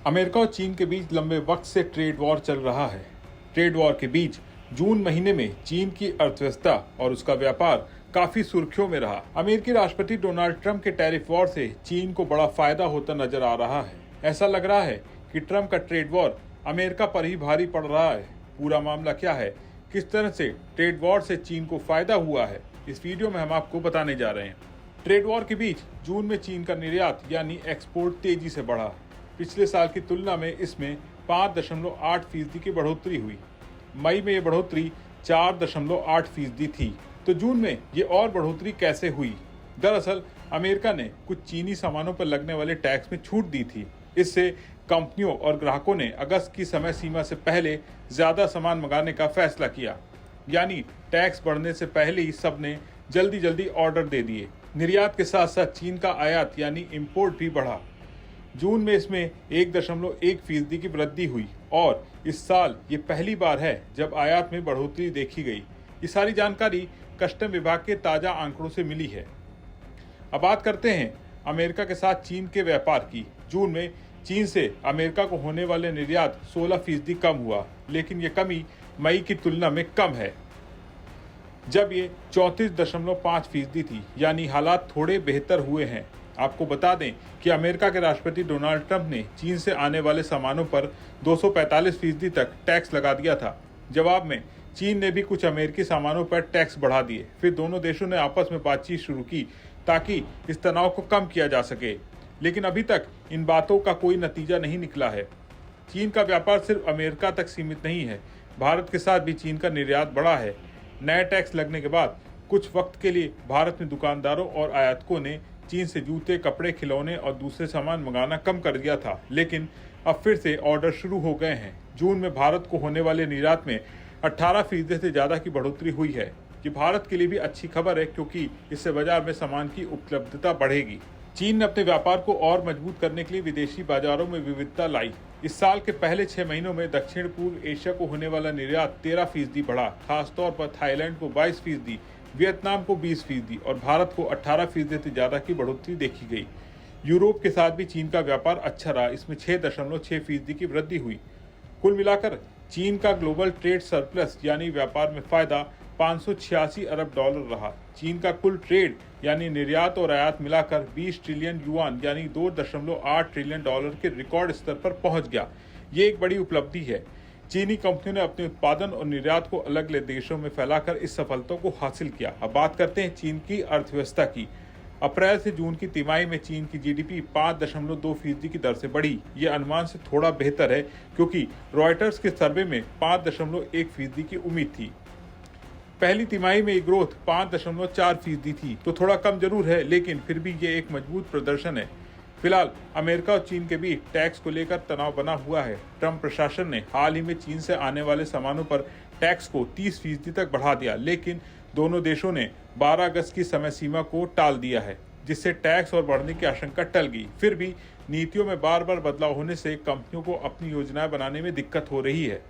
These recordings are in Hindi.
अमेरिका और चीन के बीच लंबे वक्त से ट्रेड वॉर चल रहा है। ट्रेड वॉर के बीच जून महीने में चीन की अर्थव्यवस्था और उसका व्यापार काफी सुर्खियों में रहा। अमेरिकी राष्ट्रपति डोनाल्ड ट्रंप के टैरिफ वॉर से चीन को बड़ा फायदा होता नजर आ रहा है। ऐसा लग रहा है कि ट्रंप का ट्रेड वॉर अमेरिका पर ही भारी पड़ रहा है। पूरा मामला क्या है, किस तरह से ट्रेड वॉर से चीन को फायदा हुआ है, इस वीडियो में हम आपको बताने जा रहे हैं। ट्रेड वॉर के बीच जून में चीन का निर्यात यानी एक्सपोर्ट तेजी से बढ़ा। पिछले साल की तुलना में इसमें 5.8% की बढ़ोतरी हुई। मई में ये बढ़ोतरी 4.8% थी। तो जून में ये और बढ़ोतरी कैसे हुई? दरअसल अमेरिका ने कुछ चीनी सामानों पर लगने वाले टैक्स में छूट दी थी। इससे कंपनियों और ग्राहकों ने अगस्त की समय सीमा से पहले ज्यादा सामान मंगाने का फैसला किया। यानी टैक्स बढ़ने से पहले ही सबने जल्दी जल्दी ऑर्डर दे दिए। निर्यात के साथ साथ चीन का आयात यानी इंपोर्ट भी बढ़ा। जून में इसमें 1.1% की वृद्धि हुई और इस साल ये पहली बार है जब आयात में बढ़ोतरी देखी गई। ये सारी जानकारी कस्टम विभाग के ताजा आंकड़ों से मिली है। अब बात करते हैं अमेरिका के साथ चीन के व्यापार की। जून में चीन से अमेरिका को होने वाले निर्यात 16% कम हुआ, लेकिन ये कमी मई की तुलना में कम है जब ये 34.5% थी। यानी हालात थोड़े बेहतर हुए हैं। आपको बता दें कि अमेरिका के राष्ट्रपति डोनाल्ड ट्रंप ने चीन से आने वाले सामानों पर 245% तक टैक्स लगा दिया था। जवाब में चीन ने भी कुछ अमेरिकी सामानों पर टैक्स बढ़ा दिए। फिर दोनों देशों ने आपस में बातचीत शुरू की ताकि इस तनाव को कम किया जा सके, लेकिन अभी तक इन बातों का कोई नतीजा नहीं निकला है। चीन का व्यापार सिर्फ अमेरिका तक सीमित नहीं है, भारत के साथ भी चीन का निर्यात बढ़ा है। नए टैक्स लगने के बाद कुछ वक्त के लिए भारत में दुकानदारों और आयातकों ने चीन से जूते, कपड़े, खिलौने और दूसरे सामान मंगाना कम कर दिया था, लेकिन अब फिर से ऑर्डर शुरू हो गए हैं। जून में भारत को होने वाले निर्यात में 18% से ज्यादा की बढ़ोतरी हुई है। ये भारत के लिए भी अच्छी खबर है, क्योंकि इससे बाजार में सामान की उपलब्धता बढ़ेगी। चीन ने अपने व्यापार को और मजबूत करने के लिए विदेशी बाजारों में विविधता लाई। इस साल के पहले 6 महीनों में दक्षिण पूर्व एशिया को होने वाला निर्यात 13% बढ़ा। खासतौर पर थाईलैंड को 22%, वियतनाम को 20% और भारत को 18% से ज्यादा की बढ़ोतरी देखी गई। यूरोप के साथ भी चीन का व्यापार अच्छा रहा। इसमें 6.6% की वृद्धि हुई। कुल मिलाकर चीन का ग्लोबल ट्रेड सरप्लस यानी व्यापार में फायदा $586 अरब रहा। चीन का कुल ट्रेड यानी निर्यात और आयात मिलाकर 20 ट्रिलियन युआन यानी $2.8 ट्रिलियन के रिकॉर्ड स्तर पर पहुंच गया। ये एक बड़ी उपलब्धि है। चीनी कंपनियों ने अपने उत्पादन और निर्यात को अलग अलग देशों में फैलाकर इस सफलता को हासिल किया। अब बात करते हैं चीन की अर्थव्यवस्था की। अप्रैल से जून की तिमाही में चीन की जीडीपी 5.2% की दर से बढ़ी। ये अनुमान से थोड़ा बेहतर है, क्योंकि रॉयटर्स के सर्वे में 5.1% की उम्मीद थी। पहली तिमाही में ये ग्रोथ 5.4% थी, तो थोड़ा कम जरूर है, लेकिन फिर भी ये एक मजबूत प्रदर्शन है। फिलहाल अमेरिका और चीन के बीच टैक्स को लेकर तनाव बना हुआ है। ट्रंप प्रशासन ने हाल ही में चीन से आने वाले सामानों पर टैक्स को 30% तक बढ़ा दिया, लेकिन दोनों देशों ने 12 अगस्त की समय सीमा को टाल दिया है, जिससे टैक्स और बढ़ने की आशंका टल गई। फिर भी नीतियों में बार बार बदलाव होने से कंपनियों को अपनी योजनाएं बनाने में दिक्कत हो रही है।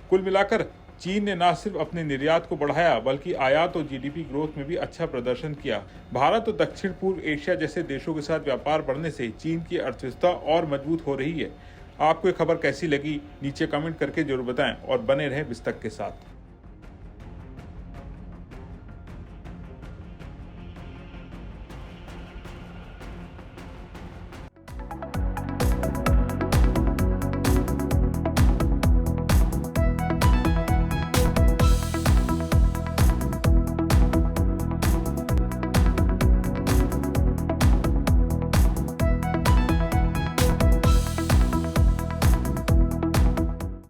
कुल मिलाकर चीन ने न सिर्फ अपने निर्यात को बढ़ाया, बल्कि आयात और जीडीपी ग्रोथ में भी अच्छा प्रदर्शन किया। भारत और दक्षिण पूर्व एशिया जैसे देशों के साथ व्यापार बढ़ने से चीन की अर्थव्यवस्था और मजबूत हो रही है। आपको ये खबर कैसी लगी, नीचे कमेंट करके जरूर बताएं और बने रहें बिस्तक के साथ।